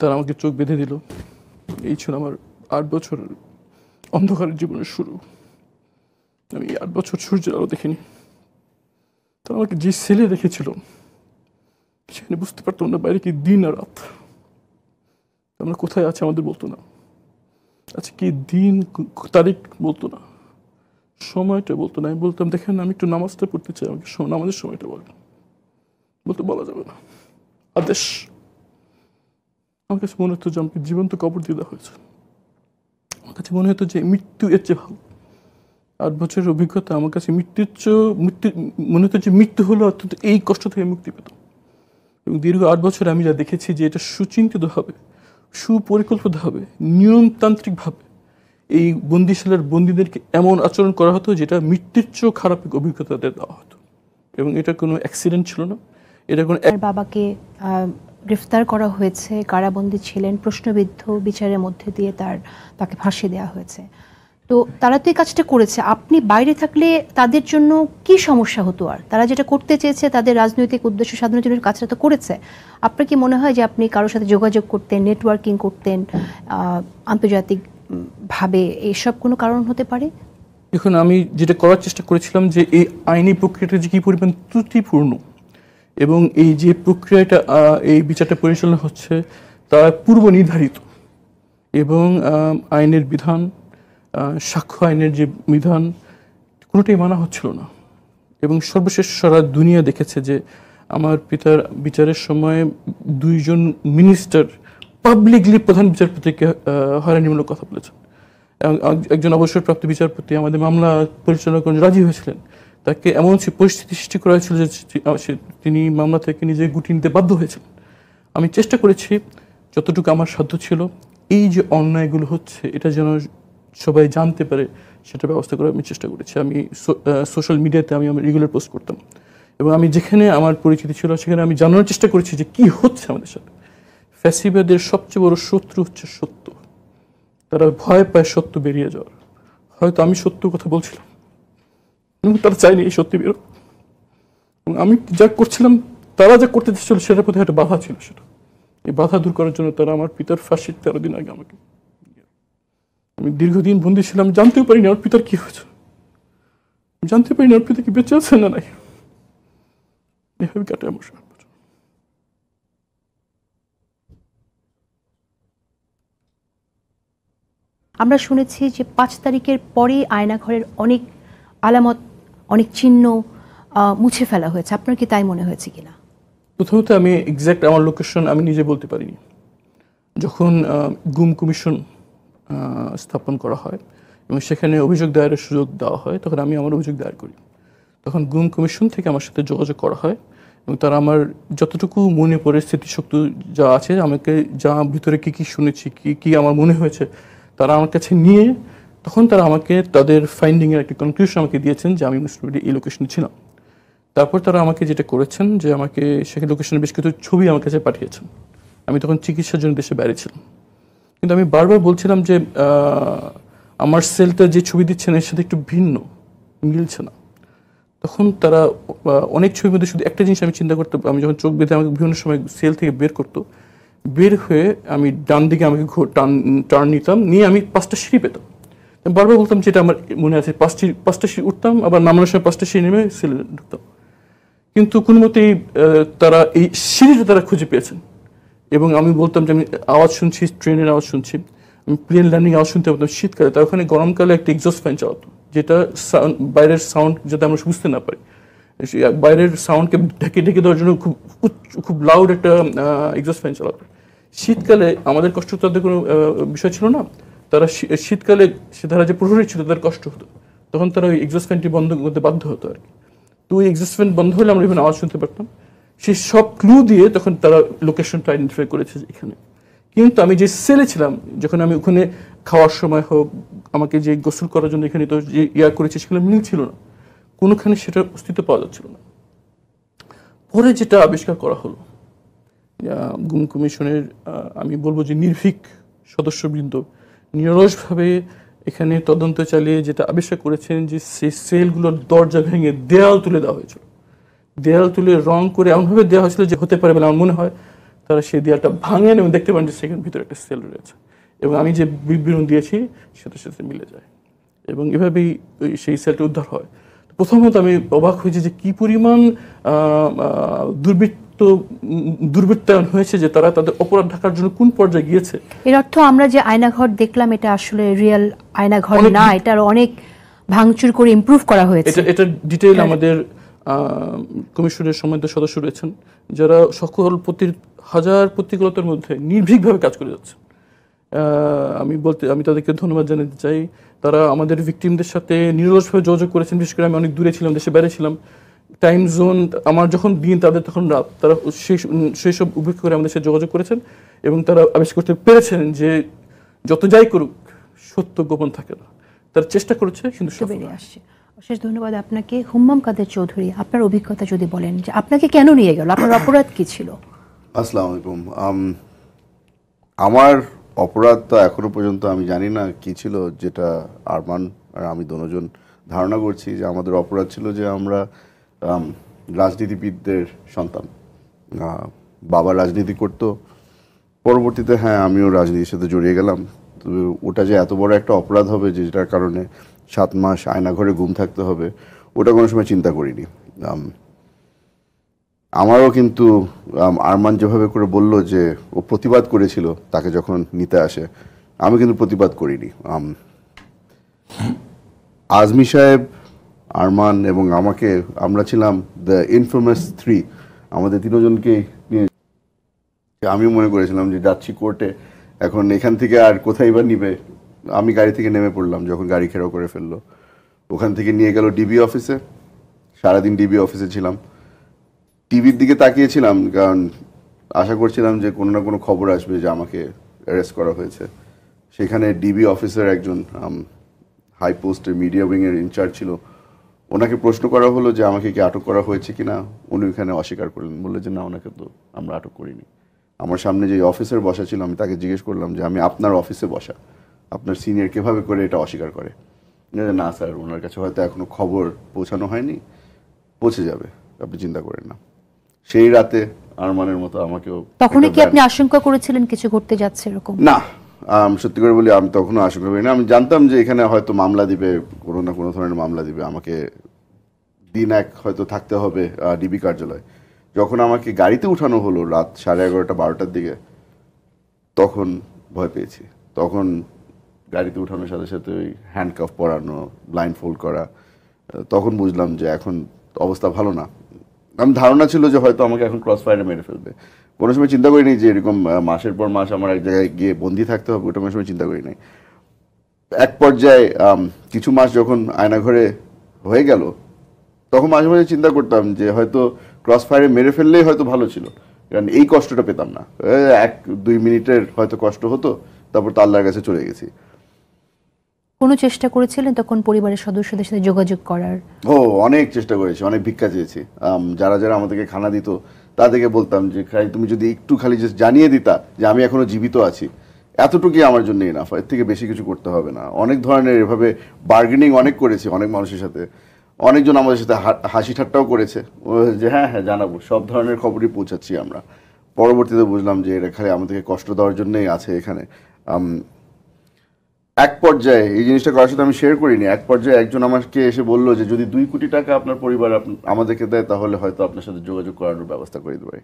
তারা আমাকে চোখ বেঁধে দিল। এই ছিল আমার 8 বছর অন্ধকারের জীবনের শুরু। আমি 8 বছর সূর্যের আলো দেখিনি। তারা আমাকে যে সেলে রেখেছিল সেখানে বুঝতে পারতাম না বাইরে কি দিন আর রাত। আমরা কোথায় আছে আমাদের বলতো না, আচ্ছা কি দিন তারিখ বলতো না, সময়টা বলতো না। আমি বলতাম দেখেন আমি একটু নামাজটা পড়তে চাই, আমাকে নামাজের সময়টা বলেন। বলতে বলা যাবে না, আদেশ। আমার কাছে মনে হতো যে আমাকে জীবন্ত কবর দিয়ে দেওয়া হয়েছে। আমার কাছে মনে হতো যে মৃত্যু এর চেয়ে ভালো। 8 বছরের অভিজ্ঞতা আমার কাছে মৃত্যু মনে হতো যে মৃত্যু হলো অত্যন্ত এই কষ্ট থেকে মুক্তি পেত। এবং দীর্ঘ 8 বছরে আমি যা দেখেছি যে এটা সুচিন্তিতভাবে, সুপরিকল্পিতভাবে, নিয়মতান্ত্রিকভাবে এই বন্দিশালার বন্দীদেরকে এমন আচরণ করা হতো যেটা মৃত্যুর চেয়েও খারাপ অভিজ্ঞতা দেওয়া হতো। এবং এটা কোনো অ্যাক্সিডেন্ট ছিল না, এটা কোনো। বাবাকে গ্রেফতার করা হয়েছে, কারাবন্দী ছিলেন, প্রশ্নবিদ্ধ বিচারের মধ্যে দিয়ে তাকে ফাঁসি দেওয়া হয়েছে। তো তারা তো এই কাজটা করেছে, আপনি বাইরে থাকলে তাদের জন্য কি সমস্যা হতো? আর তারা যেটা করতে চেয়েছে তাদের রাজনৈতিক উদ্দেশ্য সাধনের জন্য কাজটা তো করেছে। আপনার কি মনে হয় যে আপনি কারোর সাথে যোগাযোগ করতেন, নেটওয়ার্কিং করতেন আন্তর্জাতিকভাবে, এইসব কোনো কারণ হতে পারে? এখন আমি যেটা করার চেষ্টা করেছিলাম যে এই আইনি প্রক্রিয়াটা যে কী পরিমাণ ত্রুটিপূর্ণ এবং এই যে প্রক্রিয়াটা এই বিচারটা পরিচালনা হচ্ছে তা পূর্ব নির্ধারিত এবং আইনের বিধান, সাক্ষ্য আইনের যে বিধান কোনোটাই মানা হচ্ছিল না। এবং সর্বশেষ সারা দুনিয়া দেখেছে যে আমার পিতার বিচারের সময় 2 জন মিনিস্টার পাবলিকলি প্রধান বিচারপতিকে হয়রানিমূলক কথা বলেছেন। একজন অবসরপ্রাপ্ত বিচারপতি আমাদের মামলা পরিচালনা করে রাজি হয়েছিলেন। তাকে এমন পরিস্থিতি সৃষ্টি করা হয়েছিল যে তিনি মামলা থেকে নিজে গুটিয়ে নিতে বাধ্য হয়েছেন। আমি চেষ্টা করেছি যতটুকু আমার সাধ্য ছিল এই যে অন্যায়গুলো হচ্ছে এটা যেন সবাই জানতে পারে সেটা ব্যবস্থা করার আমি চেষ্টা করেছি। আমি সোশ্যাল মিডিয়াতে আমি রেগুলার পোস্ট করতাম এবং আমি যেখানে আমার পরিচিতি ছিল সেখানে আমি জানানোর চেষ্টা করেছি যে কি হচ্ছে আমাদের সাথে। ফ্যাসিবাদের সবচেয়ে বড় শত্রু হচ্ছে সত্য। তারা ভয় পায় সত্য বেরিয়ে যাওয়ার। হয়তো আমি সত্য কথা বলছিলাম কিন্তু তারা চায়নি এই সত্যি বেরো। এবং আমি যা করছিলাম তারা যা করতে চেয়েছিল সেটার প্রতি একটা বাধা ছিল। সেটা এই বাধা দূর করার জন্য তারা আমার পিতার ফাঁসির 13 দিন আগে আমাকে, আমি দীর্ঘদিন বন্দী ছিলাম, জানতেও পারিনি আমার পিতার কি হয়েছে, জানতে পারিনি আমার পিতা কি বেঁচে আছে না নাই। এভাবে কাটে আমার। আমরা শুনেছি যে 5 তারিখের পরেই আয়নাঘরের অনেক আলামত, অনেক চিহ্ন মুছে ফেলা হয়েছে। আপনার কি তাই মনে হয়েছে কিনা? প্রথমত আমি এক্স্যাক্ট আমার লোকেশন আমি নিজে বলতে পারিনি। যখন গুম কমিশন স্থাপন করা হয় এবং সেখানে অভিযোগ দায়েরের সুযোগ দেওয়া হয় তখন আমি আমার অভিযোগ দায়ের করি। তখন গুম কমিশন থেকে আমার সাথে যোগাযোগ করা হয় এবং তারা আমার যতটুকু মনে পড়ে স্মৃতিশক্তি যা আছে, আমাকে যা ভিতরে কী কী শুনেছি, কী কী আমার মনে হয়েছে তারা আমার কাছে নিয়ে তখন তারা আমাকে তাদের ফাইন্ডিংয়ের একটা কনক্লুশন আমাকে দিয়েছেন যে আমি মুসলিম এই লোকেশনে ছিলাম। তারপর তারা আমাকে যেটা করেছেন যে আমাকে সেখানে লোকেশনে বেশ কিছু ছবি আমার কাছে পাঠিয়েছেন। আমি তখন চিকিৎসার জন্য দেশে বাইরে ছিলাম, কিন্তু আমি বারবার বলছিলাম যে আমার সেলটা যে ছবি দিচ্ছেন এর সাথে একটু ভিন্ন, মিলছে না। তখন তারা অনেক ছবির মধ্যে শুধু একটা জিনিস আমি চিন্তা করতে, আমি যখন চোখ বেঁধে আমাকে বিভিন্ন সময় সেল থেকে বের করতো, বের হয়ে আমি ডান দিকে আমাকে টার্ন নিতাম, নিয়ে আমি 5টা সিঁড়ি পেতাম। বারবার বলতাম যেটা আমার মনে আছে, 5টা সিঁড়ি উঠতাম, আবার নামানোর সময় 5টা সিঁড়ি নেমে সেলে ঢুকতাম। কিন্তু কোনো মতেই তারা এই সিঁড়িটা তারা খুঁজে পেয়েছেন এবং আমি বলতাম যে আমি আওয়াজ শুনছি, ট্রেনের আওয়াজ শুনছি, আমি প্লেন ল্যান্ডিং আওয়াজ শুনতে পারতাম শীতকালে। তার ওখানে গরমকালে একটা এক্সস্ট ফ্যান চালাতো যেটা বাইরের সাউন্ড যাতে আমরা বুঝতে না পারি, বাইরের সাউন্ডকে ঢেকে ঢেকে দেওয়ার জন্য খুব লাউড একটা এক্সস্ট ফ্যান চালাতো। শীতকালে আমাদের কষ্ট তাদের কোনো বিষয় ছিল না। তারা শীতকালে তারা যে প্রহরী ছিল তাদের কষ্ট হতো, তখন তারা ওই এক্সস্ট ফ্যানটি বন্ধ করতে বাধ্য হতো আর কি। তো ওই এক্সস্ট ফ্যান বন্ধ হলে আমরা এখানে আওয়াজ শুনতে পারতাম। সেই সব ক্লু দিয়ে তখন তারা লোকেশনটা আইডেন্টিফাই করেছে এখানে। কিন্তু আমি যে সেলে ছিলাম, যখন আমি ওখানে খাওয়ার সময় হোক, আমাকে যে গোসল করার জন্য এখানে তো যে করেছে সেগুলো মিল ছিল না, কোনোখানে সেটার অস্তিত্ব পাওয়া যাচ্ছিল না। পরে যেটা আবিষ্কার করা হলো, গুম কমিশনের আমি বলবো যে নির্ভীক সদস্যবৃন্দ নিরলসভাবে এখানে তদন্ত চালিয়ে যেটা আবিষ্কার করেছেন যে সেই সেলগুলোর দরজা ভেঙে দেয়াল তুলে দেওয়া হয়েছিল। দেয়াল তুলে রং করে এমনভাবে দেওয়া হয়েছিল যে হতে পারে বলে আমার মনে হয় তারা সেই দেয়ালটা ভাঙেন এবং দেখতে পান যে সেখানে ভিতরে একটা সেল রয়েছে, এবং আমি যে বিবরণ দিয়েছি সেটার সাথে মিলে যায়, এবং এভাবেই সেই সেলটা উদ্ধার হয়। প্রথমত আমি অবাক হয়েছি যে কি পরিমাণ দুর্বৃত্তায়ন হয়েছে, যে তারা তাদের অপরাধ ঢাকার জন্য কোন পর্যায়ে গিয়েছে। এর অর্থ আমরা যে আয়নাঘর দেখলাম এটা আসলে রিয়েল আয়নাঘর অনেক না, এটার অনেক ভাঙচুর করে ইমপ্রুভ করা হয়েছে। এটা ডিটেইল আমাদের কমিশনের সম্মানিত সদস্য রয়েছেন, যারা সকল হাজার প্রতিকূলতার মধ্যে নির্ভীকভাবে কাজ করে যাচ্ছেন। আমি তাদেরকে ধন্যবাদ জানাতে চাই। তারা আমাদের ভিকটিমদের সাথে নিরলসভাবে যোগাযোগ করেছেন। বিশেষ করে আমি অনেক দূরে ছিলাম, দেশে বাইরে ছিলাম, টাইম জোন আমার যখন দিন তাদের তখন রাত, তারা সেই সব উপেক্ষা করে আমাদের সাথে যোগাযোগ করেছেন, এবং তারা আবিষ্কার করতে পেরেছেন যে যত যাই করুক সত্য গোপন থাকে না। তারা চেষ্টা করেছে কিন্তু বেরিয়ে আসছে। অশেষ ধন্যবাদ আপনাকে। হুম্মাম কাদের চৌধুরী, আপনার অভিজ্ঞতা যদি বলেন যে আপনাকে কেন নিয়ে গেল, আপনার অপরাধ কি ছিল? আসসালামু আলাইকুম। আমার অপরাধ তো এখনো পর্যন্ত আমি জানি না কি ছিল, যেটা আরমান আর আমি দুজন ধারণা করছি যে আমাদের অপরাধ ছিল যে আমরা রাজনীতিবিদদের সন্তান। বাবা রাজনীতি করতো, পরবর্তীতে হ্যাঁ আমিও রাজনীতির সাথে জড়িয়ে গেলাম। তো ওটা যে এত বড় একটা অপরাধ হবে যেটার কারণে 7 মাস আয়নাঘরে গুম থাকতে হবে, ওটা কোনো সময় চিন্তা করিনি। আমারও কিন্তু আরমান যেভাবে করে বলল যে ও প্রতিবাদ করেছিল তাকে যখন নিতে আসে, আমি কিন্তু প্রতিবাদ করিনি। আজমি সাহেব, আরমান এবং আমরা ছিলাম দ্য ইনফেমাস 3। আমাদের তিনজনকেই নিয়ে আমি মনে করেছিলাম যে যাচ্ছি কোর্টে, এখন এখান থেকে আর কোথায় বা নিবে। আমি গাড়ি থেকে নেমে পড়লাম যখন গাড়ি ঘেরাও করে ফেললো। ওখান থেকে নিয়ে গেল ডিবি অফিসে, সারাদিন ডিবি অফিসে ছিলাম। টিভির দিকে তাকিয়েছিলাম, কারণ আশা করছিলাম যে কোনো না কোনো খবর আসবে যে আমাকে অ্যারেস্ট করা হয়েছে। সেখানে ডিবি অফিসার একজন হাই পোস্টের মিডিয়া উইংয়ের ইনচার্জ ছিল, ওনাকে প্রশ্ন করা হলো যে আমাকে কি আটক করা হয়েছে কিনা। উনি ওখানে অস্বীকার করলেন, বললেন যে না, ওনাকে তো আমরা আটক করিনি। আমার সামনে যে অফিসার বসা ছিল, আমি তাকে জিজ্ঞেস করলাম যে আমি আপনার অফিসে বসা, আপনার সিনিয়র কিভাবে করে এটা অস্বীকার করে? না স্যার, ওনার কাছে হয়তো এখনো খবর পৌঁছানো হয়নি, পৌঁছে যাবে, আপনি চিন্তা করেন না। সেই রাতে আরমানের মতো আমাকেও। তখন কি আপনি আশঙ্কা করেছিলেন কিছু ঘটতে যাচ্ছে এরকম? না, সত্যি করে বলি আমি তখনও আশঙ্কা করি না। আমি জানতাম যে এখানে হয়তো মামলা দিবে, কোনো না কোনো ধরনের মামলা দিবে, আমাকে দিন এক হয়তো থাকতে হবে ডিবি কার্যালয়। যখন আমাকে গাড়িতে উঠানো হলো রাত 11:30 12টার দিকে, তখন ভয় পেয়েছি। তখন গাড়িতে উঠানোর সাথে সাথে ওই হ্যান্ডকাফ পরানো, ব্লাইন্ড ফোল্ড করা, তখন বুঝলাম যে এখন অবস্থা ভালো না। আমি ধারণা ছিল যে হয়তো আমাকে এখন ক্রস ফায়ারে মেরে ফেলবে। কোনো সময় চিন্তা করিনি যে এরকম মাসের পর মাস আমার এক জায়গায় গিয়ে বন্দি থাকতে হবে, ওটা কোনো সময় চিন্তা করি নাই। এক পর্যায়ে কিছু মাস যখন আয়নাঘরে হয়ে গেল, তখন মাঝে মাঝে চিন্তা করতাম যে হয়তো ক্রস ফায়ারে মেরে ফেললেই হয়তো ভালো ছিল, কারণ এই কষ্টটা পেতাম না। 1-2 মিনিটের হয়তো কষ্ট হতো, তারপর তো আল্লাহর কাছে চলে গেছি। কোনো চেষ্টা করেছিলেন তখন পরিবারের সদস্যদের সাথে যোগাযোগ করার? অনেক চেষ্টা করেছি, অনেক ভিক্ষা চেয়েছি। যারা যারা আমাদেরকে খানা দিত তাদেরকে বলতাম যে তুমি যদি একটু খালি জাস্ট জানিয়ে দিতা যে আমি এখনো জীবিত আছি, এতটুকুই আমার জন্য এনাফ, এর থেকে বেশি কিছু করতে হবে না। অনেক ধরনের এভাবে বার্গেনিং অনেক করেছি অনেক মানুষের সাথে। অনেকজন আমাদের সাথে হাসি ঠাট্টাও করেছে যে হ্যাঁ হ্যাঁ জানাবো, সব ধরনের খবরই পৌঁছাচ্ছি আমরা। পরবর্তীতে বুঝলাম যে এটা খালি আমাদেরকে কষ্ট দেওয়ার জন্যই আছে এখানে। এক পর্যায়ে এই জিনিসটা কারোর সাথে আমি শেয়ার করিনি, এক পর্যায়ে একজন আমাকে এসে বললো যে যদি 2 কোটি টাকা আপনার পরিবার আমাদেরকে দেয় তাহলে হয়তো আপনার সাথে যোগাযোগ করানোর ব্যবস্থা করে দিতে পারি।